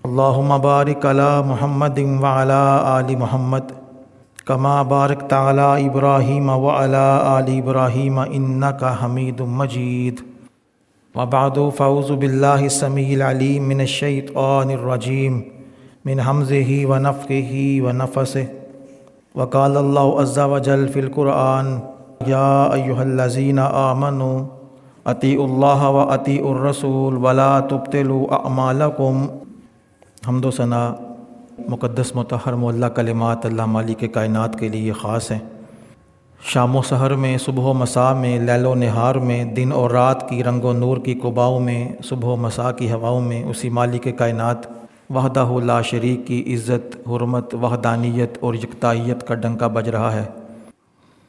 اللہم بارک علی محمد وعلی آل محمد کما بارکت علی ابراہیم وعلی آل ابراہیم انک حمید مجید وبعد فاعوذ باللہ السمیع العلیم من الشیطان الرجیم من حمزہ ونفخہ ونفثہ وقال اللہ عز وجل فی القرآن یا ایہا الذین آمنوا اطیعوا اللہ واطیعوا الرسول ولا تبطلوا اعمالکم۔ حمد و ثنا مقدس مطہر معلیٰ کلمات اللہ مالک کائنات کے لیے خاص ہیں۔ شام و سحر میں، صبح و مساء میں، لیل و نہار میں، دن اور رات کی رنگ و نور کی قباؤں میں، صبح و مساء کی ہواؤں میں اسی مالک کائنات وحدہ لا شریک کی عزت، حرمت، وحدانیت اور یکتائیت کا ڈنکا بج رہا ہے۔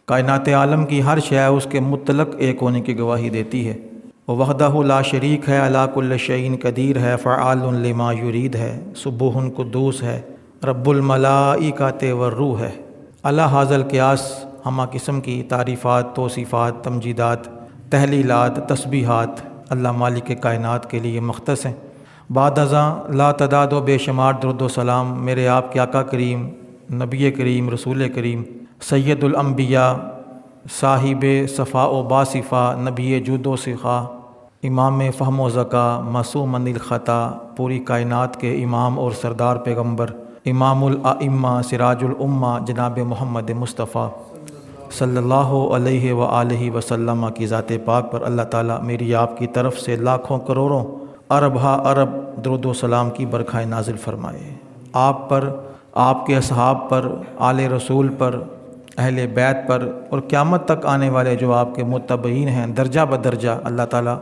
کائنات عالم کی ہر شے اس کے مطلق ایک ہونے کی گواہی دیتی ہے۔ وہ وحدہ لا شریک ہے، علی کل شیء قدیر ہے، فعال لما یرید ہے، سبوح قدوس ہے، رب الملائکۃ والروح ہے۔ علی ھذا القیاس ہمہ قسم کی تعریفات، توصیفات، تمجیدات، تحلیلات، تسبیحات اللہ مالک کائنات کے لیے مختص ہیں۔ بعد ازاں لا تعداد و بے شمار درود و سلام میرے آپ کے آقا کریم، نبی کریم، رسول کریم، سید الانبیاء، صاحب صفا و باصفا، نبی جود و سخا، امام فہم و ذکا، معصوم عن الخطا، پوری کائنات کے امام اور سردار پیغمبر، امام الائمہ، سراج الامہ، جناب محمد مصطفیٰ صلی اللہ علیہ وآلہ وسلم کی ذات پاک پر اللہ تعالیٰ میری آپ کی طرف سے لاکھوں کروڑوں ارب ہا ارب درود و سلام کی برکھائیں نازل فرمائے۔ آپ پر، آپ کے اصحاب پر، آل رسول پر، اہل بیت پر اور قیامت تک آنے والے جو آپ کے متبعین ہیں درجہ بدرجہ، اللہ تعالیٰ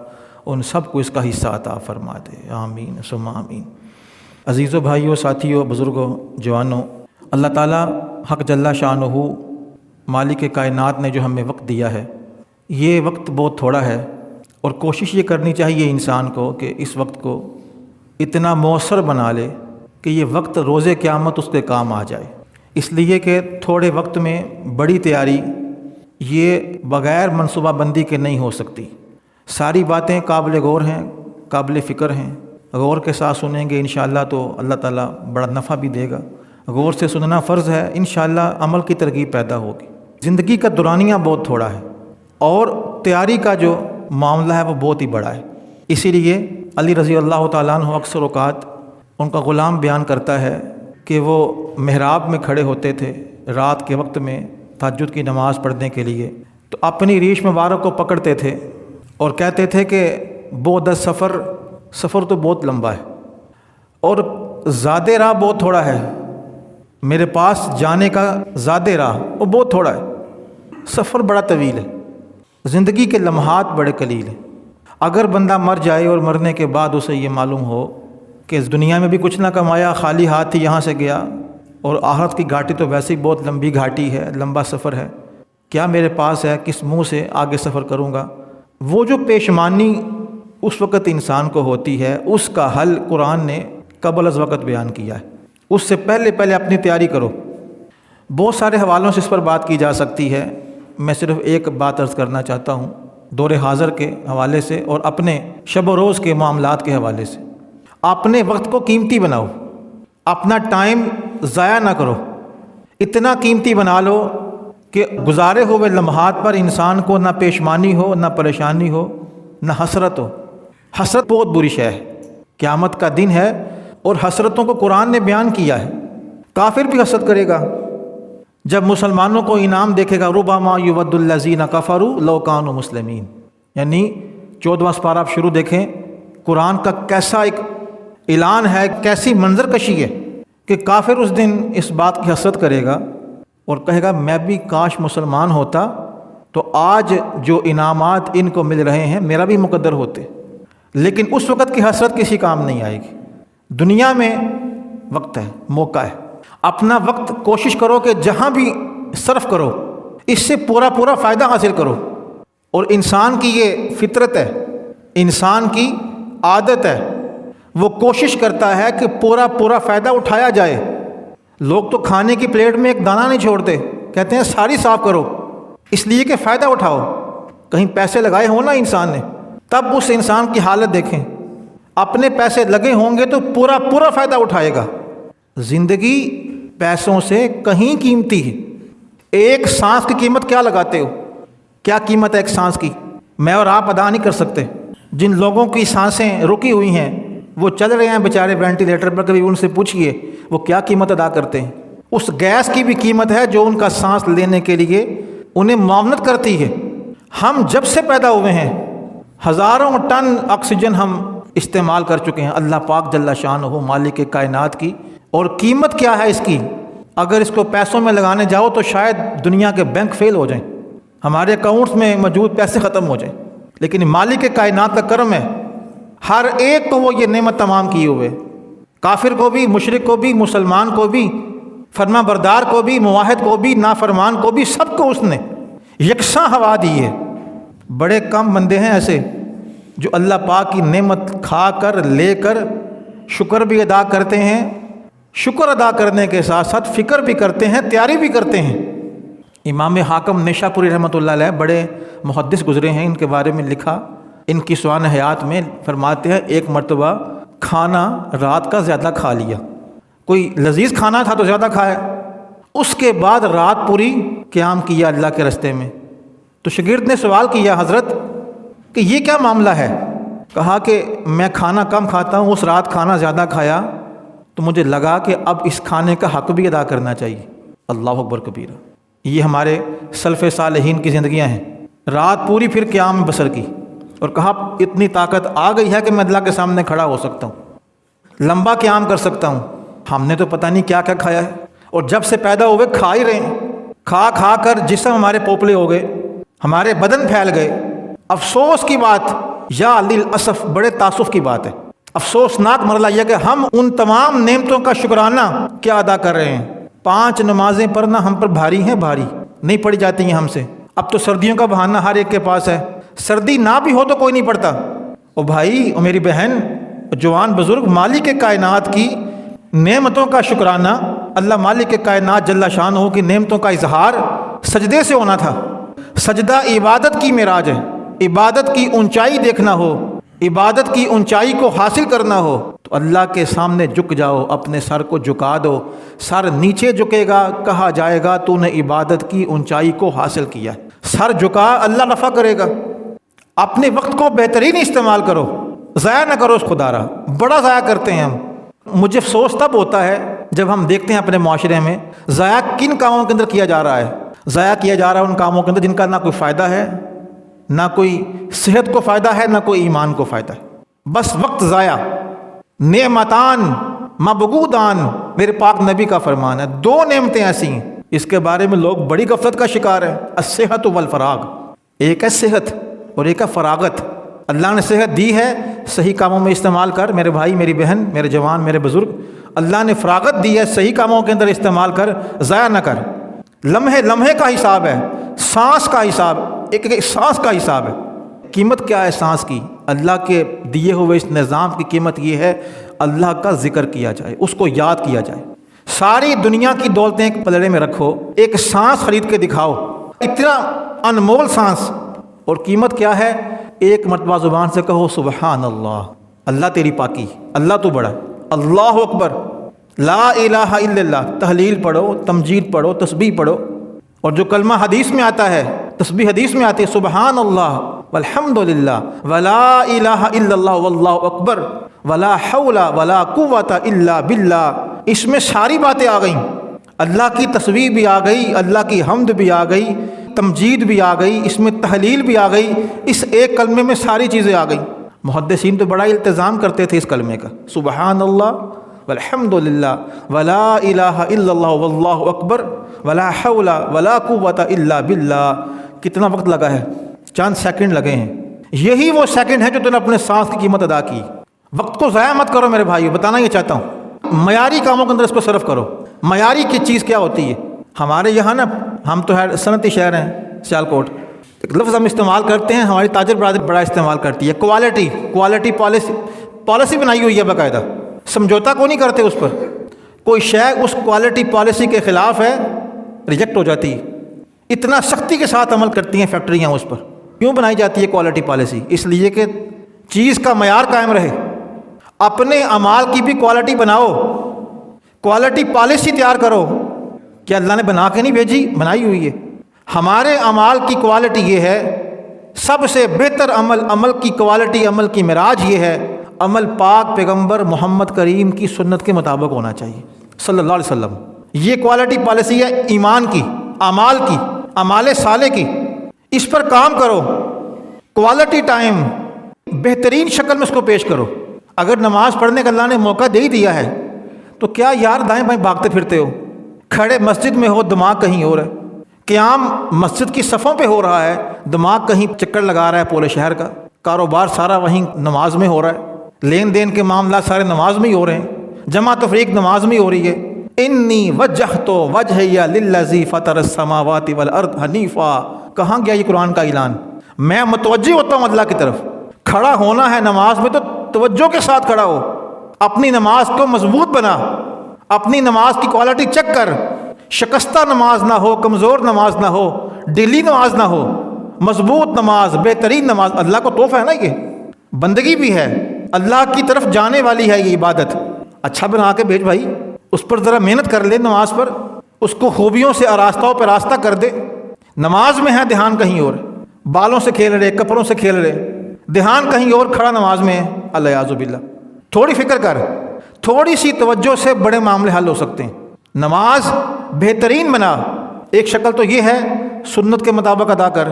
ان سب کو اس کا حصہ عطا فرما دے، آمین ثم آمین۔ عزیزو بھائیو، ساتھیو، بزرگوں، جوانوں، اللہ تعالیٰ حق جل شانہ مالک کائنات نے جو ہمیں وقت دیا ہے، یہ وقت بہت تھوڑا ہے، اور کوشش یہ کرنی چاہیے انسان کو کہ اس وقت کو اتنا مؤثر بنا لے کہ یہ وقت روز قیامت اس کے کام آ جائے۔ اس لیے کہ تھوڑے وقت میں بڑی تیاری یہ بغیر منصوبہ بندی کے نہیں ہو سکتی۔ ساری باتیں قابل غور ہیں، قابل فکر ہیں، غور کے ساتھ سنیں گے انشاءاللہ تو اللہ تعالیٰ بڑا نفع بھی دے گا۔ غور سے سننا فرض ہے، انشاءاللہ عمل کی ترغیب پیدا ہوگی۔ زندگی کا دورانیہ بہت تھوڑا ہے اور تیاری کا جو معاملہ ہے وہ بہت ہی بڑا ہے۔ اسی لیے علی رضی اللہ تعالیٰ عنہ اکثر اوقات ان کا غلام بیان کرتا ہے کہ وہ محراب میں کھڑے ہوتے تھے رات کے وقت میں تہجد کی نماز پڑھنے کے لیے، تو اپنی ریش مبارک کو پکڑتے تھے اور کہتے تھے کہ بعد سفر تو بہت لمبا ہے اور زادِ راہ بہت تھوڑا ہے، میرے پاس جانے کا زادِ راہ وہ بہت تھوڑا ہے، سفر بڑا طویل ہے، زندگی کے لمحات بڑے قلیل ہیں۔ اگر بندہ مر جائے اور مرنے کے بعد اسے یہ معلوم ہو کہ اس دنیا میں بھی کچھ نہ کمایا، خالی ہاتھ ہی یہاں سے گیا، اور آخرت کی گھاٹی تو ویسے ہی بہت لمبی گھاٹی ہے، لمبا سفر ہے، کیا میرے پاس ہے، کس منہ سے آگے سفر کروں گا، وہ جو پیشمانی اس وقت انسان کو ہوتی ہے اس کا حل قرآن نے قبل از وقت بیان کیا ہے۔ اس سے پہلے اپنی تیاری کرو۔ بہت سارے حوالوں سے اس پر بات کی جا سکتی ہے، میں صرف ایک بات عرض کرنا چاہتا ہوں دور حاضر کے حوالے سے اور اپنے شب و روز کے معاملات کے حوالے سے۔ اپنے وقت کو قیمتی بناؤ، اپنا ٹائم ضائع نہ کرو، اتنا قیمتی بنا لو کہ گزارے ہوئے لمحات پر انسان کو نہ پیشمانی ہو، نہ پریشانی ہو، نہ حسرت ہو۔ حسرت بہت بری شے ہے، قیامت کا دن ہے اور حسرتوں کو قرآن نے بیان کیا ہے۔ کافر بھی حسرت کرے گا جب مسلمانوں کو انعام دیکھے گا، ربما یود الذین کفروا لو کانوا مسلمین، یعنی 14واں سپارہ آپ شروع دیکھیں، قرآن کا کیسا ایک اعلان ہے، کیسی منظر کشی ہے کہ کافر اس دن اس بات کی حسرت کرے گا اور کہے گا میں بھی کاش مسلمان ہوتا تو آج جو انعامات ان کو مل رہے ہیں میرا بھی مقدر ہوتے۔ لیکن اس وقت کی حسرت کسی کام نہیں آئے گی۔ دنیا میں وقت ہے، موقع ہے، اپنا وقت کوشش کرو کہ جہاں بھی صرف کرو اس سے پورا فائدہ حاصل کرو۔ اور انسان کی یہ فطرت ہے، انسان کی عادت ہے، وہ کوشش کرتا ہے کہ پورا فائدہ اٹھایا جائے۔ لوگ تو کھانے کی پلیٹ میں ایک دانہ نہیں چھوڑتے، کہتے ہیں ساری صاف کرو، اس لیے کہ فائدہ اٹھاؤ۔ کہیں پیسے لگائے ہوں نا انسان نے، تب اس انسان کی حالت دیکھیں۔ اپنے پیسے لگے ہوں گے تو پورا پورا فائدہ اٹھائے گا۔ زندگی پیسوں سے کہیں قیمتی ہے۔ ایک سانس کی قیمت کیا لگاتے ہو؟ کیا قیمت ہے ایک سانس کی؟ میں اور آپ ادا نہیں کر سکتے۔ جن لوگوں کی سانسیں رکی ہوئی ہیں وہ چل رہے ہیں بیچارے وینٹیلیٹر پر، کبھی ان سے پوچھئے وہ کیا قیمت ادا کرتے ہیں۔ اس گیس کی بھی قیمت ہے جو ان کا سانس لینے کے لیے انہیں معاونت کرتی ہے۔ ہم جب سے پیدا ہوئے ہیں ہزاروں ٹن آکسیجن ہم استعمال کر چکے ہیں، اللہ پاک جل شانہ مالک کائنات کی، اور قیمت کیا ہے اس کی؟ اگر اس کو پیسوں میں لگانے جاؤ تو شاید دنیا کے بینک فیل ہو جائیں، ہمارے اکاؤنٹس میں موجود پیسے ختم ہو جائیں، لیکن مالک کائنات کا کرم ہے، ہر ایک کو وہ یہ نعمت تمام کیے ہوئے، کافر کو بھی، مشرک کو بھی، مسلمان کو بھی، فرما بردار کو بھی، موحد کو بھی، نافرمان کو بھی، سب کو اس نے یکساں ہوا دی ہے۔ بڑے کم بندے ہیں ایسے جو اللہ پاک کی نعمت کھا کر لے کر شکر بھی ادا کرتے ہیں، شکر ادا کرنے کے ساتھ ساتھ فکر بھی کرتے ہیں، تیاری بھی کرتے ہیں۔ امام حاکم نیشا پوری رحمۃ اللہ علیہ بڑے محدث گزرے ہیں، ان کے بارے میں لکھا، ان کی سوانح حیات میں فرماتے ہیں ایک مرتبہ کھانا رات کا زیادہ کھا لیا، کوئی لذیذ کھانا تھا تو زیادہ کھایا، اس کے بعد رات پوری قیام کیا اللہ کے راستے میں۔ تو شاگرد نے سوال کیا حضرت کہ یہ کیا معاملہ ہے؟ کہا کہ میں کھانا کم کھاتا ہوں، اس رات کھانا زیادہ کھایا تو مجھے لگا کہ اب اس کھانے کا حق بھی ادا کرنا چاہیے۔ اللہ اکبر کبیرہ۔ یہ ہمارے سلف صالحین کی زندگیاں ہیں، رات پوری پھر قیام میں بسر کی، اور کہا اتنی طاقت آ گئی ہے کہ میں اللہ کے سامنے کھڑا ہو سکتا ہوں، لمبا قیام کر سکتا ہوں۔ ہم نے تو پتہ نہیں کیا کیا کھایا ہے، اور جب سے پیدا ہوئے کھا ہی رہے ہیں، کھا کھا کر جسم ہمارے پوپلے ہو گئے، ہمارے بدن پھیل گئے۔ افسوس کی بات، یا للاسف بڑے تاسف کی بات ہے، افسوسناک مرحلہ یہ کہ ہم ان تمام نعمتوں کا شکرانہ کیا ادا کر رہے ہیں۔ 5 نمازیں پڑھنا ہم پر بھاری ہیں، بھاری نہیں پڑھی جاتی ہیں ہم سے۔ اب تو سردیوں کا بہانہ ہر ایک کے پاس ہے، سردی نہ بھی ہو تو کوئی نہیں پڑھتا۔ او بھائی، او میری بہن، جوان بزرگ، مالک کائنات کی نعمتوں کا شکرانہ، اللہ مالک کائنات جل شانہ کی نعمتوں کا اظہار سجدے سے ہونا تھا۔ سجدہ عبادت کی معراج ہے، عبادت کی اونچائی دیکھنا ہو، عبادت کی اونچائی کو حاصل کرنا ہو تو اللہ کے سامنے جھک جاؤ، اپنے سر کو جھکا دو، سر نیچے جھکے گا، کہا جائے گا تو نے عبادت کی اونچائی کو حاصل کیا۔ سر جھکا، اللہ رفع کرے گا۔ اپنے وقت کو بہترین استعمال کرو، ضائع نہ کرو اس خدا را، بڑا ضائع کرتے ہیں ہم۔ مجھے افسوس تب ہوتا ہے جب ہم دیکھتے ہیں اپنے معاشرے میں ضائع کن کاموں کے اندر کیا جا رہا ہے۔ ضائع کیا جا رہا ہے ان کاموں کے اندر جن کا نہ کوئی فائدہ ہے، نہ کوئی صحت کو فائدہ ہے، نہ کوئی ایمان کو فائدہ ہے، بس وقت ضائع۔ نعمتان مبغودان، میرے پاک نبی کا فرمان ہے، 2 نعمتیں ایسی ہیں اس کے بارے میں لوگ بڑی غفلت کا شکار ہیں، الصحت والفراغ۔ ایک ہے صحت اور ایک ہے فراغت۔ اللہ نے صحت دی ہے، صحیح کاموں میں استعمال کر میرے بھائی، میری بہن، میرے جوان، میرے بزرگ۔ اللہ نے فراغت دی ہے، صحیح کاموں کے اندر استعمال کر، ضائع نہ کر۔ لمحے لمحے کا حساب ہے، سانس کا حساب، ایک ایک سانس کا حساب ہے۔ قیمت کیا ہے سانس کی؟ اللہ کے دیے ہوئے اس نظام کی قیمت یہ ہے اللہ کا ذکر کیا جائے، اس کو یاد کیا جائے۔ ساری دنیا کی دولتیں ایک پلڑے میں رکھو، ایک سانس خرید کے دکھاؤ، اتنا انمول سانس، اور قیمت کیا ہے؟ ایک مرتبہ زبان سے کہو سبحان اللہ، اللہ تیری پاکی، اللہ تو بڑا، اللہ اکبر، لا الہ الا اللہ، تحلیل پڑھو، تمجید پڑھو، تسبیح پڑھو، اور جو کلمہ حدیث میں آتا ہے، تسبیح حدیث میں آتی ہے، سبحان اللہ والحمد للہ ولا الہ الا اللہ واللہ اکبر ولا حول ولا قوت الا باللہ، اس میں ساری باتیں آ گئیں، اللہ کی تسبیح بھی آ گئی، اللہ کی حمد بھی آ گئی، تمجید بھی آ گئی، اس میں تحلیل بھی آ گئی، اس ایک کلمے میں ساری چیزیں آ گئیں۔ محدثین تو بڑا التزام کرتے تھے اس کلمے کا، سبحان اللہ والحمد للہ ولا الہ الا اللہ واللہ اکبر ولا حول ولا قوت الا باللہ۔ کتنا وقت لگا ہے؟ چند سیکنڈ لگے ہیں۔ یہی وہ سیکنڈ ہے جو تم نے اپنے سانس کی قیمت ادا کی۔ وقت کو ضائع مت کرو میرے بھائیو، بتانا یہ چاہتا ہوں، معیاری کاموں کے اندر اس کو صرف کرو۔ معیاری کی چیز کیا ہوتی ہے؟ ہمارے یہاں نا، ہم تو صنعتی شہر ہیں سیالکوٹ، ایک لفظ ہم استعمال کرتے ہیں، ہماری تاجر برادری بڑا استعمال کرتی ہے، کوالٹی پالیسی بنائی ہوئی ہے باقاعدہ، سمجھوتا کو نہیں کرتے اس پر۔ کوئی شے اس کوالٹی پالیسی کے خلاف ہے، ریجیکٹ ہو جاتی ہے۔ اتنا سختی کے ساتھ عمل کرتی ہیں فیکٹریاں اس پر۔ کیوں بنائی جاتی ہے کوالٹی پالیسی؟ اس لیے کہ چیز کا معیار قائم رہے، اپنے اعمال کی بھی کوالٹی بناؤ، کوالٹی پالیسی تیار کرو. کیا اللہ نے بنا کے نہیں بھیجی؟ بنائی ہوئی ہے. ہمارے اعمال کی کوالٹی یہ ہے، سب سے بہتر عمل کی کوالٹی، عمل کی معراج یہ ہے، عمل پاک پیغمبر محمد کریم کی سنت کے مطابق ہونا چاہیے صلی اللہ علیہ وسلم. یہ کوالٹی پالیسی ہے ایمان کی، اعمال کی، اعمال صالح کی. اس پر کام کرو. کوالٹی ٹائم بہترین شکل میں اس کو پیش کرو. اگر نماز پڑھنے کا اللہ نے موقع دے ہی دیا ہے تو کیا یار دائیں بائیں بھاگتے پھرتے ہو؟ کھڑے مسجد میں ہو، دماغ کہیں اور ہے. قیام مسجد کی صفوں پہ ہو رہا ہے، دماغ کہیں چکر لگا رہا ہے پورے شہر کا. کاروبار سارا وہیں نماز میں ہو رہا ہے، لین دین کے معاملات سارے نماز میں ہی ہو رہے ہیں، جمع تفریق نماز میں ہی ہو رہی ہے. انی وجہت وجہی للذی فطر السماوات والارض حنیفا. کہاں گیا یہ قرآن کا اعلان؟ میں متوجہ ہوتا ہوں اللہ کی طرف. کھڑا ہونا ہے نماز میں تو توجہ کے ساتھ کھڑا ہو. اپنی نماز کو مضبوط بنا، اپنی نماز کی کوالٹی چیک کر. شکستہ نماز نہ ہو، کمزور نماز نہ ہو، ڈھیلی نماز نہ ہو، مضبوط نماز، بہترین نماز. اللہ کو تحفہ ہے نا، یہ بندگی بھی ہے، اللہ کی طرف جانے والی ہے یہ عبادت. اچھا بنا کے بھیج بھائی، اس پر ذرا محنت کر لے. نماز پر اس کو خوبیوں سے آراستہ پہ راستہ کر دے. نماز میں ہے دھیان کہیں اور، بالوں سے کھیل رہے، کپڑوں سے کھیل رہے، دھیان کہیں اور، کھڑا نماز میں ہے. اللہ یعوذ باللہ. تھوڑی فکر کر، تھوڑی سی توجہ سے بڑے معاملے حل ہو سکتے ہیں. نماز بہترین بنا. ایک شکل تو یہ ہے سنت کے مطابق ادا کر،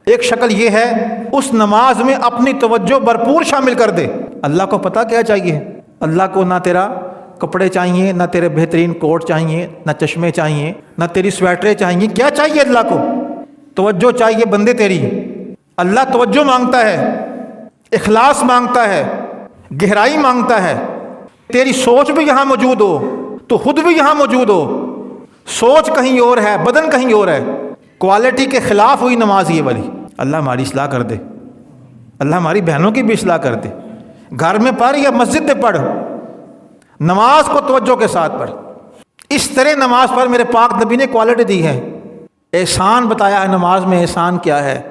ایک شکل یہ ہے اس نماز میں اپنی توجہ بھرپور شامل کر دے. اللہ کو پتہ کیا چاہیے؟ اللہ کو نہ تیرا کپڑے چاہیے، نہ تیرے بہترین کوٹ چاہیے، نہ چشمے چاہیے، نہ تیری سویٹریں چاہیے. کیا چاہیے اللہ کو؟ توجہ چاہیے بندے تیری. اللہ توجہ مانگتا ہے، اخلاص مانگتا ہے، گہرائی مانگتا ہے. تیری سوچ بھی یہاں موجود ہو، تو خود بھی یہاں موجود ہو. سوچ کہیں اور ہے، بدن کہیں اور ہے. کوالٹی کے خلاف ہوئی نماز یہ والی. اللہ ہماری اصلاح کر دے، اللہ ہماری بہنوں کی بھی اصلاح کر دے. گھر میں پڑھ یا مسجد میں پڑھ، نماز کو توجہ کے ساتھ پڑھ. اس طرح نماز پر میرے پاک نبی نے کوالٹی دی ہے. احسان بتایا ہے نماز میں. احسان کیا ہے؟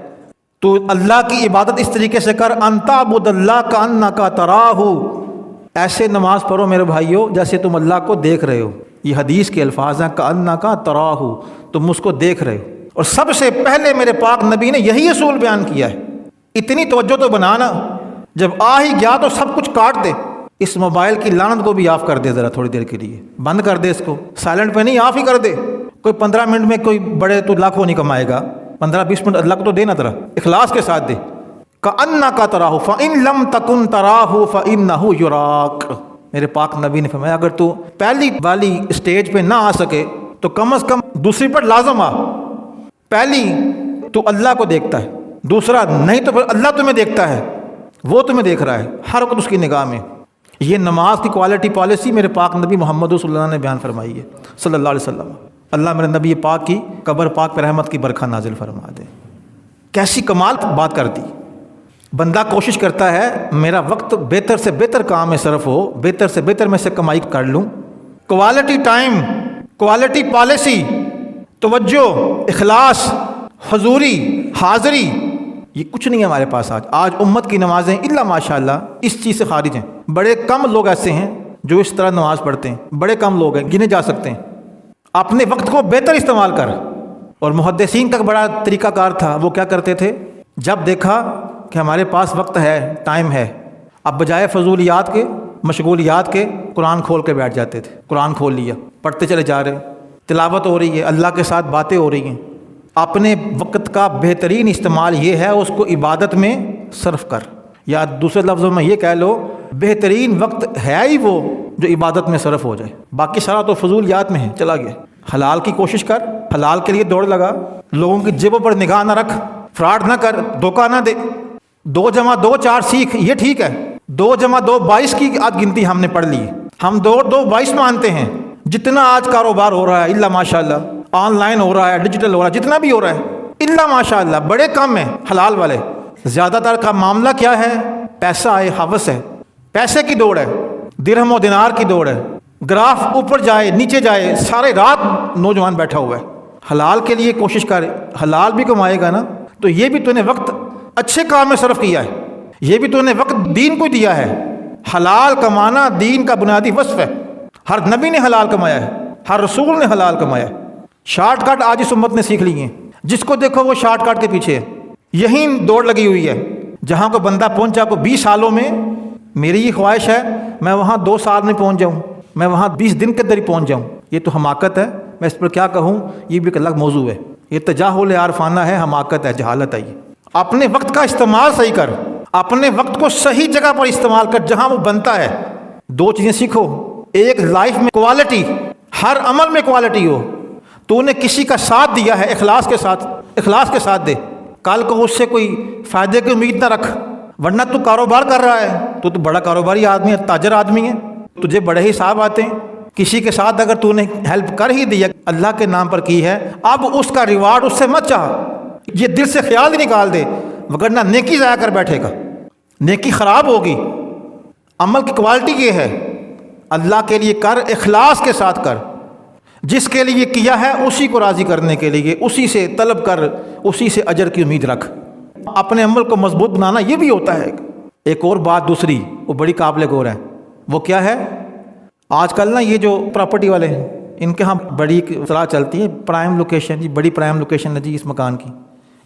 تو اللہ کی عبادت اس طریقے سے کر، ان تعبد اللہ کانک تراہ. ایسے نماز پڑھو میرے بھائیو جیسے تم اللہ کو دیکھ رہے ہو. یہ حدیث کے الفاظ ہیں، کانک تراہ، تم اس کو دیکھ رہے ہو. اور سب سے پہلے میرے پاک نبی نے یہی اصول بیان کیا ہے. اتنی توجہ تو بنانا، جب آ ہی گیا تو سب کچھ کاٹ دے. اس موبائل کی لعنت کو بھی آف کر دے، ذرا تھوڑی دیر کے لیے بند کر دے. اس کو سائلنٹ پہ نہیں، آف ہی کر دے. کوئی 15 منٹ میں کوئی بڑے تو لاکھوں نہیں کمائے گا، 15-20 منٹ اللہ کو تو دینا، ذرا اخلاص کے ساتھ دے. کأنک تراہ فإن لم تکن تراہ فإنہ یراک. میرے پاک نبی نے فرمایا اگر تو پہلی والی اسٹیج پہ نہ آ سکے تو کم از کم دوسری پر لازم آ. پہلی تو اللہ کو دیکھتا ہے، دوسرا نہیں تو پھر اللہ تمہیں دیکھتا ہے، وہ تمہیں دیکھ رہا ہے ہر وقت اس کی نگاہ میں. یہ نماز کی کوالٹی پالیسی میرے پاک نبی محمد صلی اللہ علیہ وسلم نے بیان فرمائی ہے صلی اللہ علیہ وسلم. اللہ میرے نبی پاک کی قبر پاک پہ رحمت کی برکھا نازل فرما دے. کیسی کمال بات کر دی. بندہ کوشش کرتا ہے میرا وقت بہتر سے بہتر کام میں صرف ہو، بہتر سے بہتر میں سے کمائی کر لوں. کوالٹی ٹائم، کوالٹی پالیسی، توجہ، اخلاص، حضوری، حاضری، یہ کچھ نہیں ہے ہمارے پاس. آج امت کی نمازیں الا ماشاءاللہ اس چیز سے خارج ہیں. بڑے کم لوگ ایسے ہیں جو اس طرح نماز پڑھتے ہیں، بڑے کم لوگ ہیں، گنے جا سکتے ہیں. اپنے وقت کو بہتر استعمال کر. اور محدثین کا بڑا طریقہ کار تھا. وہ کیا کرتے تھے؟ جب دیکھا کہ ہمارے پاس وقت ہے، ٹائم ہے، اب بجائے فضولیات کے، مشغولیات کے، قرآن کھول کے بیٹھ جاتے تھے. قرآن کھول لیا، پڑھتے چلے جا رہے، تلاوت ہو رہی ہے، اللہ کے ساتھ باتیں ہو رہی ہیں. اپنے وقت کا بہترین استعمال یہ ہے اس کو عبادت میں صرف کر. یا دوسرے لفظوں میں یہ کہہ لو بہترین وقت ہے ہی وہ جو عبادت میں صرف ہو جائے. باقی سارا تو فضولیات میں ہے، چلا گیا. حلال کی کوشش کر، حلال کے لیے دوڑ لگا. لوگوں کی جیبوں پر نگاہ نہ رکھ، فراڈ نہ کر، دھوکہ نہ دے. 2 + 2 4 سیکھ، یہ ٹھیک ہے. 2 + 2 22 کی آج گنتی ہم نے پڑھ لی. ہم 2 2 22 مانتے ہیں. جتنا آج کاروبار ہو رہا ہے الا ماشاءاللہ، آن لائن ہو رہا ہے، ڈیجیٹل ہو رہا ہے، جتنا بھی ہو رہا ہے الا ماشاءاللہ بڑے کم ہیں حلال والے. زیادہ تر کا معاملہ کیا ہے؟ پیسہ ہے، ہوس ہے، پیسے کی دوڑ ہے، درہم و دینار کی دوڑ ہے. گراف اوپر جائے نیچے جائے، سارے رات نوجوان بیٹھا ہوا ہے. حلال کے لیے کوشش کر، حلال بھی کمائے گا نا تو یہ بھی تو نے وقت اچھے کام میں صرف کیا ہے، یہ بھی تو نے وقت دین کو دیا ہے. حلال کمانا دین کا بنیادی وصف ہے. ہر نبی نے حلال کمایا ہے، ہر رسول نے حلال کمایا ہے. شارٹ کٹ آج اس امت نے سیکھ لی ہیں، جس کو دیکھو وہ شارٹ کٹ کے پیچھے ہے. یہی دوڑ لگی ہوئی ہے. جہاں کو بندہ پہنچا کو 20 سالوں میں، میری یہ خواہش ہے میں وہاں 2 سال میں پہنچ جاؤں، میں وہاں 20 دن کے اندر ہی پہنچ جاؤں. یہ تو حماقت ہے، میں اس پر کیا کہوں، یہ بھی ایک الگ موضوع ہے. یہ تجاہل عارفانہ ہے، حماقت ہے، جہالت ہے. یہ اپنے وقت کا استعمال صحیح کر، اپنے وقت کو صحیح جگہ پر استعمال کر جہاں وہ بنتا ہے. 2 چیزیں سیکھو. ایک، لائف میں کوالٹی، ہر عمل میں کوالٹی ہو. تو نے کسی کا ساتھ دیا ہے، اخلاص کے ساتھ دے. کل کو اس سے کوئی فائدے کی امید نہ رکھ، ورنہ تو کاروبار کر رہا ہے، تو بڑا کاروباری آدمی ہے، تاجر آدمی ہے، تجھے بڑے ہی حساب آتے ہیں. کسی کے ساتھ اگر تو نے ہیلپ کر ہی دیا، اللہ کے نام پر کی ہے، اب اس کا ریوارڈ اس سے مت چاہ. یہ دل سے خیال ہی نکال دے، وگرنہ نیکی ضائع کر بیٹھے گا، نیکی خراب ہوگی. عمل کی کوالٹی یہ ہے، اللہ کے لیے کر، اخلاص کے ساتھ کر. جس کے لیے کیا ہے اسی کو راضی کرنے کے لیے اسی سے طلب کر، اسی سے اجر کی امید رکھ. اپنے عمل کو مضبوط بنانا یہ بھی ہوتا ہے. ایک اور بات دوسری، وہ بڑی قابل غور ہے. وہ کیا ہے؟ آج کل نا یہ جو پراپرٹی والے ہیں، ان کے ہاں بڑی اطلاع چلتی ہے، پرائم لوکیشن جی، بڑی پرائم لوکیشن ہے جی اس مکان کی.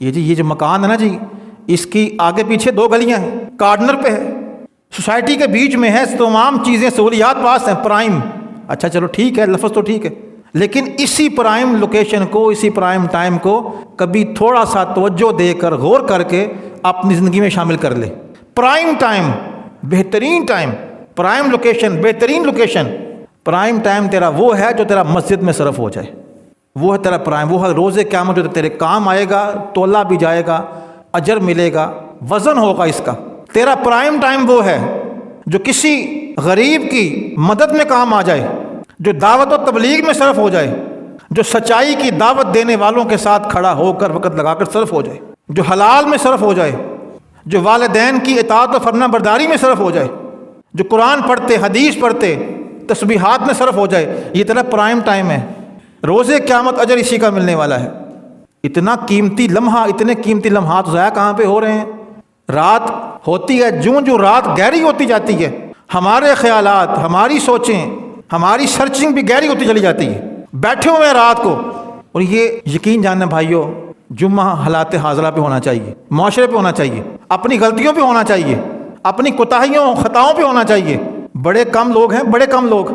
یہ جو مکان ہے نا جی، اس کی آگے پیچھے 2 گلیاں ہیں، کارنر پہ ہے، سوسائٹی کے بیچ میں ہے، تمام چیزیں سہولیات پاس ہیں، پرائم. اچھا چلو ٹھیک ہے، لفظ تو ٹھیک ہے، لیکن اسی پرائم لوکیشن کو، اسی پرائم ٹائم کو کبھی تھوڑا سا توجہ دے کر، غور کر کے اپنی زندگی میں شامل کر لے. پرائم ٹائم، بہترین ٹائم، پرائم لوکیشن، بہترین لوکیشن. پرائم ٹائم تیرا وہ ہے جو تیرا مسجد میں صرف ہو جائے، وہ ہے تیرا پرائم. وہ ہے روز قیامت جو تیرے کام آئے گا، تولا بھی جائے گا، اجر ملے گا، وزن ہوگا اس کا. تیرا پرائم ٹائم وہ ہے جو کسی غریب کی مدد میں کام آ جائے، جو دعوت و تبلیغ میں صرف ہو جائے، جو سچائی کی دعوت دینے والوں کے ساتھ کھڑا ہو کر وقت لگا کر صرف ہو جائے، جو حلال میں صرف ہو جائے، جو والدین کی اطاعت و فرما برداری میں صرف ہو جائے، جو قرآن پڑھتے، حدیث پڑھتے، تسبیحات میں صرف ہو جائے. یہ تیرا پرائم ٹائم ہے. روز قیامت اجر اسی کا ملنے والا ہے. اتنا قیمتی لمحہ، اتنے قیمتی لمحات ضائع کہاں پہ ہو رہے ہیں؟ رات ہوتی ہے، جو رات گہری ہوتی جاتی ہے، ہمارے خیالات، ہماری سوچیں، ہماری سرچنگ بھی گہری ہوتی چلی جاتی ہے. بیٹھے ہوئے ہیں رات کو. اور یہ یقین جاننا بھائیو، جمعہ حالات حاضرہ پہ ہونا چاہیے، معاشرے پہ ہونا چاہیے، اپنی غلطیوں پہ ہونا چاہیے، اپنی کوتاہیوں خطاؤں پہ ہونا چاہیے. بڑے کم لوگ ہیں، بڑے کم لوگ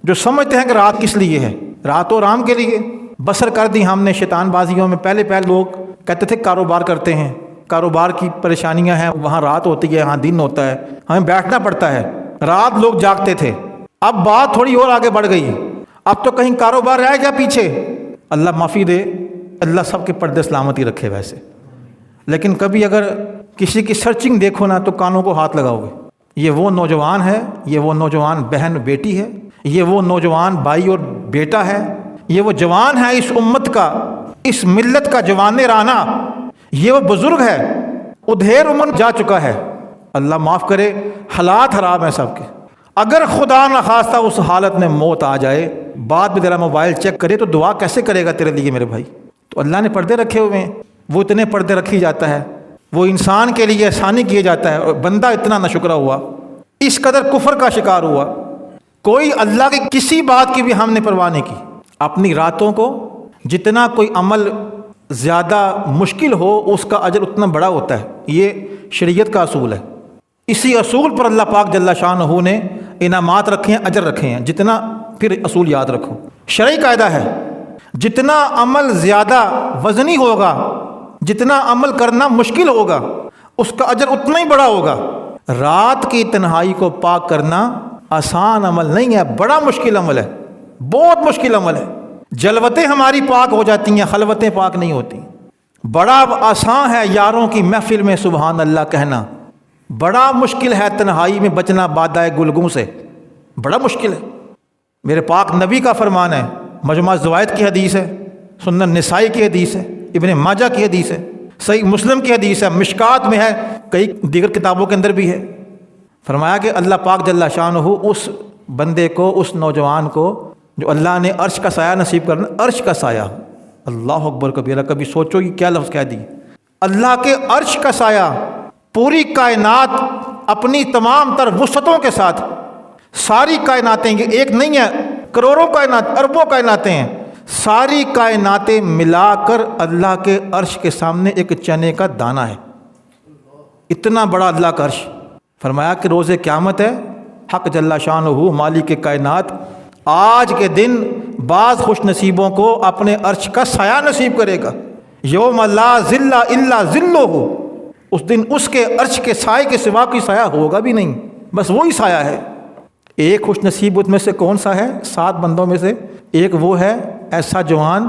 جو سمجھتے ہیں کہ رات کس لیے ہے. رات و آرام کے لیے بسر کر دی ہم نے شیطان بازیوں میں. پہلے لوگ کہتے تھے کاروبار کرتے ہیں، کاروبار کی پریشانیاں ہیں، وہاں رات ہوتی ہے، یہاں دن ہوتا ہے، ہمیں بیٹھنا پڑتا ہے. رات لوگ جاگتے تھے. اب بات تھوڑی اور آگے بڑھ گئی، اب تو کہیں کاروبار رہ گیا پیچھے. اللہ معافی دے، اللہ سب کے پردے سلامتی رکھے. ویسے لیکن کبھی اگر کسی کی سرچنگ دیکھو نا تو کانوں کو ہاتھ لگاؤ گے. یہ وہ نوجوان ہے، یہ وہ نوجوان بہن بیٹی ہے، یہ وہ نوجوان بھائی اور بیٹا ہے، یہ وہ جوان ہے اس امت کا، اس ملت کا جوان رانا، یہ وہ بزرگ ہے، ادھیر عمر جا چکا ہے. اللہ معاف کرے، حالات خراب ہیں سب کے. اگر خدا نہ خواستہ اس حالت میں موت آ جائے، بعد میں تیرا موبائل چیک کرے تو دعا کیسے کرے گا تیرے لیے میرے بھائی؟ تو اللہ نے پردے رکھے ہوئے ہیں، وہ اتنے پردے رکھی جاتا ہے، وہ انسان کے لیے آسانی کیے جاتا ہے، اور بندہ اتنا ناشکرا ہوا، اس قدر کفر کا شکار ہوا. کوئی اللہ کی کسی بات کی بھی ہم نے پرواہ نہیں کی. اپنی راتوں کو جتنا کوئی عمل زیادہ مشکل ہو اس کا اجر اتنا بڑا ہوتا ہے. یہ شریعت کا اصول ہے. اسی اصول پر اللہ پاک جل شانہ نے انعامات رکھے ہیں، اجر رکھے ہیں. جتنا پھر اصول یاد رکھو، شرعی قاعدہ ہے، جتنا عمل زیادہ وزنی ہوگا، جتنا عمل کرنا مشکل ہوگا، اس کا اجر اتنا ہی بڑا ہوگا. رات کی تنہائی کو پاک کرنا آسان عمل نہیں ہے، بڑا مشکل عمل ہے، بہت مشکل عمل ہے. جلوتیں ہماری پاک ہو جاتی ہیں، خلوتیں پاک نہیں ہوتی. بڑا آسان ہے یاروں کی محفل میں سبحان اللہ کہنا، بڑا مشکل ہے تنہائی میں بچنا بادائے گلگوں سے، بڑا مشکل ہے. میرے پاک نبی کا فرمان ہے، مجموعہ زوائد کی حدیث ہے، سنن نسائی کی حدیث ہے، ابن ماجہ کی حدیث ہے، صحیح مسلم کی حدیث ہے، مشکات میں ہے، کئی دیگر کتابوں کے اندر بھی ہے. فرمایا کہ اللہ پاک جل شانہ اس بندے کو، اس نوجوان کو جو اللہ نے عرش کا سایہ نصیب کرنا، عرش کا سایہ، اللہ اکبر کبیرہ. کبھی سوچو یہ کیا لفظ کہہ دی، اللہ کے عرش کا سایہ. پوری کائنات اپنی تمام تر وسعتوں کے ساتھ ساری کائناتیں، یہ ایک نہیں ہے، کروڑوں کائنات، اربوں کائناتیں ہیں، ساری کائناتیں ملا کر اللہ کے عرش کے سامنے ایک چنے کا دانہ ہے، اتنا بڑا اللہ کا عرش۔ فرمایا کہ روز قیامت ہے، حق جل شانہ مالک کائنات آج کے دن بعض خوش نصیبوں کو اپنے عرش کا سایہ نصیب کرے گا۔ یوم لا ظل الا ظلہ، اس دن اس کے عرش کے سائے کے سوا کوئی سایہ ہوگا بھی نہیں، بس وہی سایہ ہے۔ ایک خوش نصیب میں سے کون سا ہے؟ 7 بندوں میں سے ایک وہ ہے، ایسا جوان،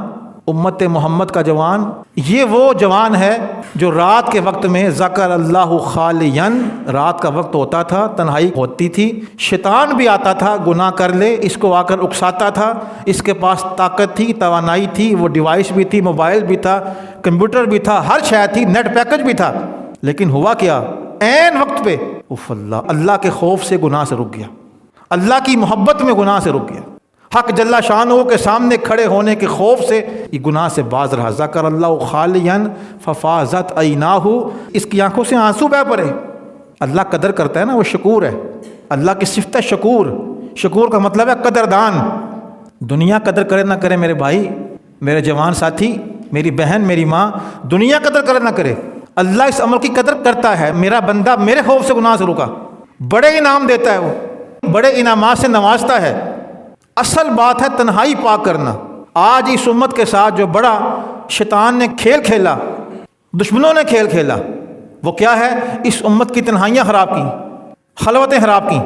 امت محمد کا جوان، یہ وہ جوان ہے جو رات کے وقت میں ذکر اللہ خالین، رات کا وقت ہوتا تھا، تنہائی ہوتی تھی، شیطان بھی آتا تھا گناہ کر لے، اس کو آ کر اکساتا تھا، اس کے پاس طاقت تھی، توانائی تھی، وہ ڈیوائس بھی تھی، موبائل بھی تھا، کمپیوٹر بھی تھا، ہر شے تھی، نیٹ پیکج بھی تھا، لیکن ہوا کیا؟ عین وقت پہ اللہ کے خوف سے گناہ سے رک گیا، اللہ کی محبت میں گناہ سے رک گیا، حق جل شانہ کے سامنے کھڑے ہونے کے خوف سے یہ گناہ سے باز رہا۔ ذکر اللہ خالین ففاضت عیناہ، اس کی آنکھوں سے آنسو بہہ پڑے۔ اللہ قدر کرتا ہے نا، وہ شکور ہے، اللہ کی صفت ہے شکور۔ شکور کا مطلب ہے قدردان۔ دنیا قدر کرے نہ کرے میرے بھائی، میرے جوان ساتھی، میری بہن، میری ماں، دنیا قدر کرے نہ کرے، اللہ اس عمل کی قدر کرتا ہے۔ میرا بندہ میرے خوف سے گناہ سے رکا، بڑے انعام دیتا ہے، وہ بڑے انعامات سے نوازتا ہے۔ اصل بات ہے تنہائی پاک کرنا۔ آج اس امت کے ساتھ جو بڑا شیطان نے کھیل کھیلا، دشمنوں نے کھیل کھیلا، وہ کیا ہے؟ اس امت کی تنہائیاں خراب کی، خلوتیں خراب کی۔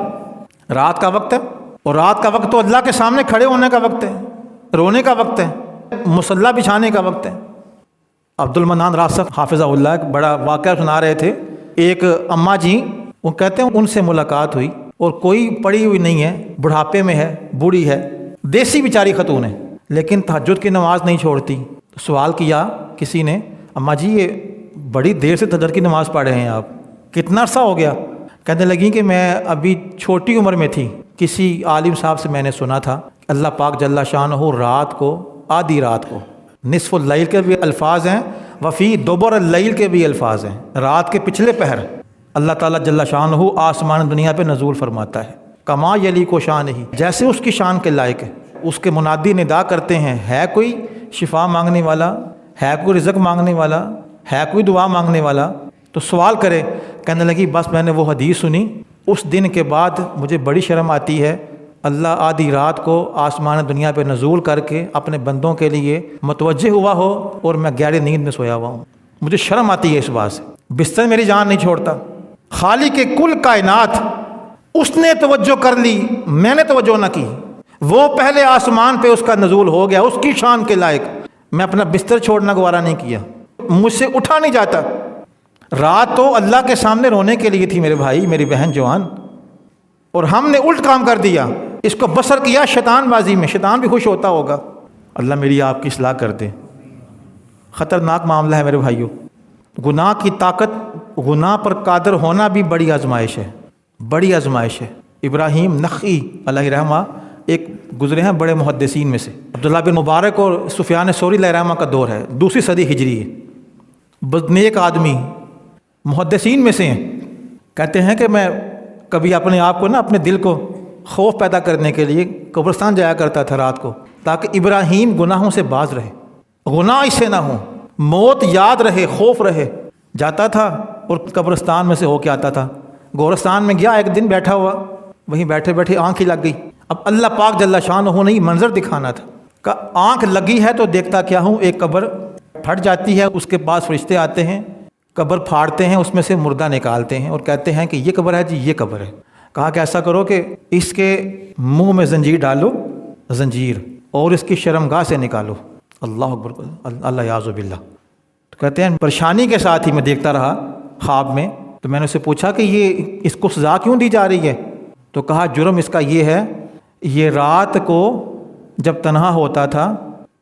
رات کا وقت ہے، اور رات کا وقت تو اللہ کے سامنے کھڑے ہونے کا وقت ہے، رونے کا وقت ہے، مصلی بچھانے کا وقت ہے۔ عبد المنان راسخ حافظہ اللہ ایک بڑا واقعہ سنا رہے تھے۔ ایک اماں جی، وہ کہتے ہیں ان سے ملاقات ہوئی، اور کوئی پڑھی ہوئی نہیں ہے، بڑھاپے میں ہے، بوڑھی ہے، دیسی بیچاری خاتون ہے، لیکن تہجد کی نماز نہیں چھوڑتی۔ سوال کیا کسی نے، اماں جی یہ بڑی دیر سے تہجد کی نماز پڑھ رہے ہیں آپ، کتنا عرصہ ہو گیا؟ کہنے لگیں کہ میں ابھی چھوٹی عمر میں تھی، کسی عالم صاحب سے میں نے سنا تھا اللہ پاک جل شانہ رات کو، آدھی رات کو، نصف اللیل کے بھی الفاظ ہیں، وفی دبر اللیل کے بھی الفاظ ہیں، رات کے پچھلے پہر اللہ تعالیٰ جل شانہ آسمان دنیا پہ نزول فرماتا ہے، کما یلی کو شان ہی، جیسے اس کی شان کے لائق ہے۔ اس کے منادی ندا کرتے ہیں، ہے کوئی شفا مانگنے والا، ہے کوئی رزق مانگنے والا، ہے کوئی دعا مانگنے والا؟ تو سوال کرے، کہنے لگی بس میں نے وہ حدیث سنی، اس دن کے بعد مجھے بڑی شرم آتی ہے، اللہ آدھی رات کو آسمان دنیا پہ نزول کر کے اپنے بندوں کے لیے متوجہ ہوا ہو اور میں گہری نیند میں سویا ہوا ہوں، مجھے شرم آتی ہے اس بات سے، بستر میری جان نہیں چھوڑتا۔ خالق کل کائنات، اس نے توجہ کر لی، میں نے توجہ نہ کی، وہ پہلے آسمان پہ اس کا نزول ہو گیا، اس کی شان کے لائق، میں اپنا بستر چھوڑنا گوارا نہیں کیا، مجھ سے اٹھا نہیں جاتا۔ رات تو اللہ کے سامنے رونے کے لیے تھی میرے بھائی، میری بہن جوان، اور ہم نے الٹ کام کر دیا، اس کو بسر کیا شیطان بازی میں۔ شیطان بھی خوش ہوتا ہوگا، اللہ میری آپ کی اصلاح کر دے۔ خطرناک معاملہ ہے میرے بھائیوں، گناہ کی طاقت، گناہ پر قادر ہونا بھی بڑی آزمائش ہے، بڑی آزمائش ہے۔ ابراہیم نخعی علیہ رحمہ ایک گزرے ہیں بڑے محدثین میں سے، عبداللہ بن مبارک اور سفیان ثوری علیہ رحمہ کا دور ہے، 2 صدی ہجری ہے، نیک آدمی محدثین میں سے ہیں۔ کہتے ہیں کہ میں کبھی اپنے آپ کو اپنے دل کو خوف پیدا کرنے کے لیے قبرستان جایا کرتا تھا رات کو، تاکہ ابراہیم گناہوں سے باز رہے، گناہ اس سے نہ ہوں، موت یاد رہے، خوف رہے۔ جاتا تھا اور قبرستان میں سے ہو کے آتا تھا، گورستان میں گیا، ایک دن بیٹھا ہوا، وہیں بیٹھے بیٹھے آنکھ ہی لگ گئی۔ اب اللہ پاک جل شانہ نے منظر دکھانا تھا کہ آنکھ لگی ہے تو دیکھتا کیا ہوں، ایک قبر پھٹ جاتی ہے، اس کے پاس فرشتے آتے ہیں، قبر پھاڑتے ہیں، اس میں سے مردہ نکالتے ہیں اور کہتے ہیں کہ یہ قبر ہے جی، یہ قبر ہے۔ کہا کہ ایسا کرو کہ اس کے منہ میں زنجیر ڈالو، زنجیر، اور اس کی شرمگاہ سے نکالو۔ اللہ اکبر، اللہ یعوذ باللہ۔ تو کہتے ہیں پریشانی کے ساتھ ہی میں دیکھتا رہا خواب میں، تو میں نے اسے پوچھا کہ یہ اس کو سزا کیوں دی جا رہی ہے؟ تو کہا جرم اس کا یہ ہے، یہ رات کو جب تنہا ہوتا تھا،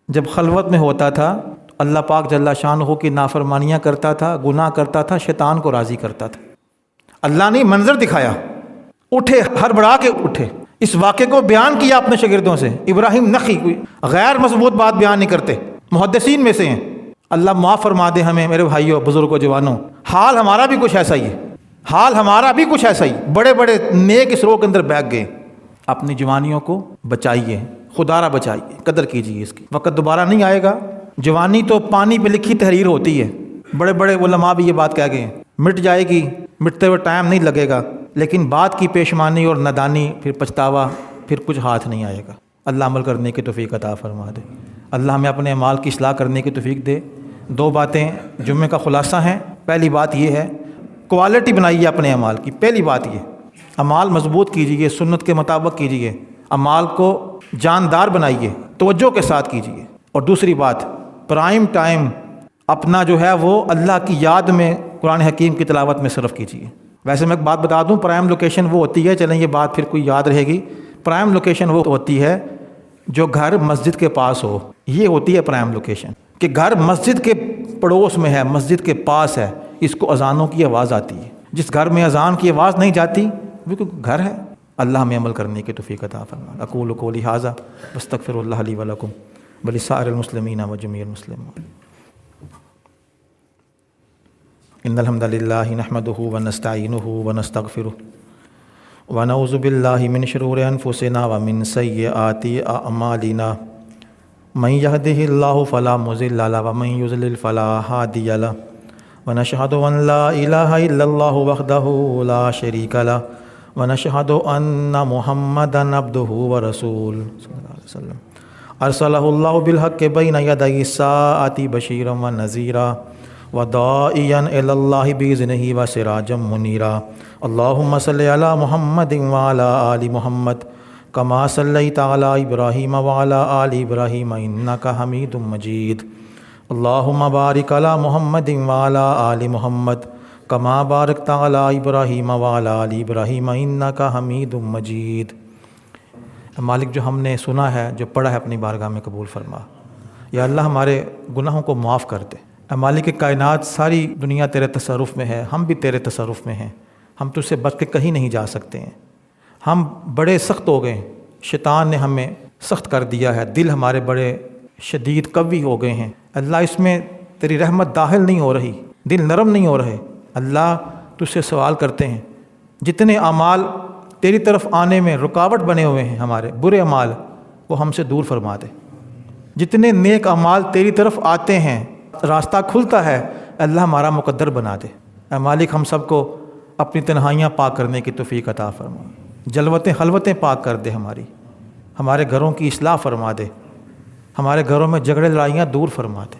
جب خلوت میں ہوتا تھا، اللہ پاک جل شانہ کی نافرمانیاں کرتا تھا، گناہ کرتا تھا، شیطان کو راضی کرتا تھا۔ اللہ نے منظر دکھایا، اٹھے، ہڑبڑا کے اٹھے، اس واقعے کو بیان کیا اپنے شاگردوں سے۔ ابراہیم نخعی کوئی غیر مضبوط بات بیان نہیں کرتے، محدثین میں سے ہیں۔ اللہ معاف فرما دے ہمیں میرے بھائیوں، بزرگوں، جوانوں، حال ہمارا بھی کچھ ایسا ہی ہے۔ حال ہمارا بھی کچھ ایسا ہی، بڑے بڑے نیک اسرو کے اندر بیٹھ گئے۔ اپنی جوانیوں کو بچائیے، خدا را بچائیے، قدر کیجیے اس کی، وقت دوبارہ نہیں آئے گا۔ جوانی تو پانی پہ لکھی تحریر ہوتی ہے، بڑے بڑے علماء بھی یہ بات کہہ گئے ہیں، مٹ جائے گی، مٹتے ہوئے ٹائم نہیں لگے گا، لیکن بات کی پیشمانی اور نادانی، پھر پچھتاوا، پھر کچھ ہاتھ نہیں آئے گا۔ اللہ عمل کرنے کی توفیق عطا فرما دے، اللہ ہمیں اپنے اعمال کی اصلاح کرنے کی توفیق دے۔ دو باتیں جمعے کا خلاصہ ہیں۔ پہلی بات یہ ہے، کوالٹی بنائیے اپنے اعمال کی، پہلی بات یہ، اعمال مضبوط کیجیے، سنت کے مطابق کیجیے، اعمال کو جاندار بنائیے، توجہ کے ساتھ کیجیے۔ اور دوسری بات، پرائم ٹائم اپنا جو ہے وہ اللہ کی یاد میں، قرآن حکیم کی تلاوت میں صرف کیجیے۔ ویسے میں ایک بات بتا دوں، پرائم لوکیشن وہ ہوتی ہے، چلیں یہ بات پھر کوئی یاد رہے گی، پرائم لوکیشن وہ ہوتی ہے جو گھر مسجد کے پاس ہو، یہ ہوتی ہے پرائم لوکیشن، کہ گھر مسجد کے پڑوس میں ہے، مسجد کے پاس ہے، اس کو اذانوں کی آواز آتی ہے۔ جس گھر میں اذان کی آواز نہیں جاتی وہ کوئی گھر ہے۔ اللہ ہمیں عمل کرنے کی توفیق عطا فرمائے۔ اقول قولی ھذا واستغفر اللہ لی ولکم ولسائر المسلمین وجمیع المسلمین۔ ان الحمد للہ نحمدہ ونستعینہ ونستغفرہ ونعوذ باللہ من شرور انفسنا ومن سیئات اعمالنا من یہدہ اللہ فلا مضل لہ ومن یضلل فلا ہادی لہ ونشہد ان لا الہ الا اللہ وحدہ لا شریک لہ ونشہد ان محمدا عبدہ ورسولہ صلی اللہ علیہ وسلم ارسلہ اللہ بالحق بین یدی الساعۃ بشیرا ونذیرا وداعیا الی اللہ باذنہ وسراجا منیرا۔ اللہم صلی علی محمد وعلی آل محمد کما صلیت علی ابراہیم وعلی آل ابراہیم انک حمید مجید۔ اللہم بارک علی محمد وعلی آل محمد کما بارکت علی ابراہیم وعلی آل ابراہیم انک حمید مجید۔ مالک، جو ہم نے سنا ہے، جو پڑھا ہے، اپنی بارگاہ میں قبول فرما۔ یا اللہ ہمارے گناہوں کو معاف کر دے۔ اے مالک کائنات، ساری دنیا تیرے تصرف میں ہے، ہم بھی تیرے تصرف میں ہیں، ہم تجھ سے بچ کے کہیں نہیں جا سکتے ہیں۔ ہم بڑے سخت ہو گئے، شیطان نے ہمیں سخت کر دیا ہے، دل ہمارے بڑے شدید قوی ہو گئے ہیں۔ اللہ اس میں تیری رحمت داخل نہیں ہو رہی، دل نرم نہیں ہو رہے۔ اللہ تجھ سے سوال کرتے ہیں، جتنے اعمال تیری طرف آنے میں رکاوٹ بنے ہوئے ہیں، ہمارے برے اعمال، وہ ہم سے دور فرما دے۔ جتنے نیک اعمال تیری طرف آتے ہیں، راستہ کھلتا ہے، اللہ ہمارا مقدر بنا دے۔ اے مالک، ہم سب کو اپنی تنہائیاں پاک کرنے کی توفیق عطا فرما، جلوتیں خلوتیں پاک کر دے، ہمارے گھروں کی اصلاح فرما دے، ہمارے گھروں میں جھگڑے لڑائیاں دور فرما دے۔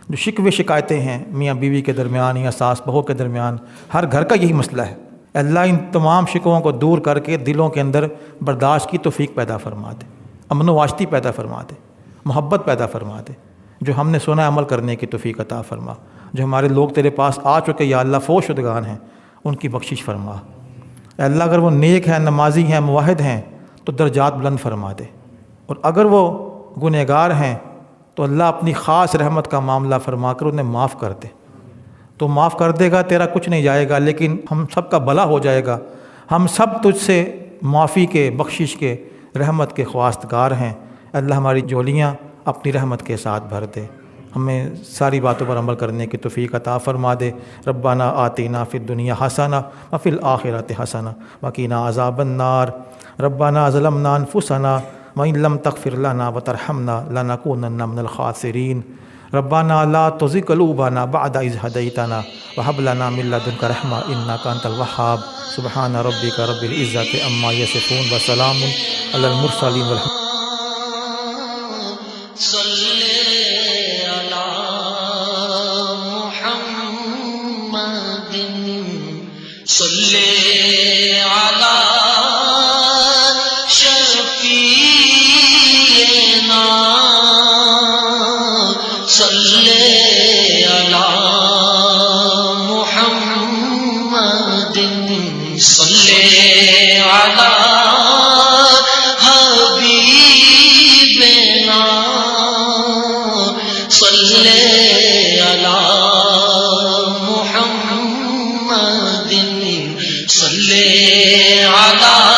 جو شکوے شکایتیں ہیں میاں بیوی کے درمیان یا ساس بہو کے درمیان، ہر گھر کا یہی مسئلہ ہے۔ اللہ ان تمام شکووں کو دور کر کے دلوں کے اندر برداشت کی توفیق پیدا فرما دے، امن و واشتی پیدا فرما دے، محبت پیدا فرما دے۔ جو ہم نے سنا عمل کرنے کی توفیق عطا فرما۔ جو ہمارے لوگ تیرے پاس آ چکے یا اللہ فوت شدگان ہیں، ان کی بخشش فرما۔ اے اللہ، اگر وہ نیک ہیں، نمازی ہیں، موحد ہیں تو درجات بلند فرما دے، اور اگر وہ گنہگار ہیں تو اللہ اپنی خاص رحمت کا معاملہ فرما کر انہیں معاف کر دے۔ تو معاف کر دے گا، تیرا کچھ نہیں جائے گا، لیکن ہم سب کا بھلا ہو جائے گا۔ ہم سب تجھ سے معافی کے، بخشش کے، رحمت کے خواستگار ہیں۔ اللہ ہماری جولیاں اپنی رحمت کے ساتھ بھر دے، ہمیں ساری باتوں پر عمل کرنے کی توفیق عطا فرما دے۔ ربنا آتنا فی الدنیا حسنہ وفی الآخرۃ حسنہ وقنا عذاب النار۔ ربنا ظلمنا انفسنا وإن لم تغفر لنا وترحمنا لنكونن من الخاسرین۔ ربنا لا تزغ قلوبنا بعد إذ هديتنا وهب لنا من لدنك رحمة إنك أنت الوهاب۔ سبحان ربك رب العزة عما يصفون وسلام على المرسلين والحمد صلی علی محمد صلی علی شفیعنا صلی علی محمد صلی علی صلی علی محمد صلی علی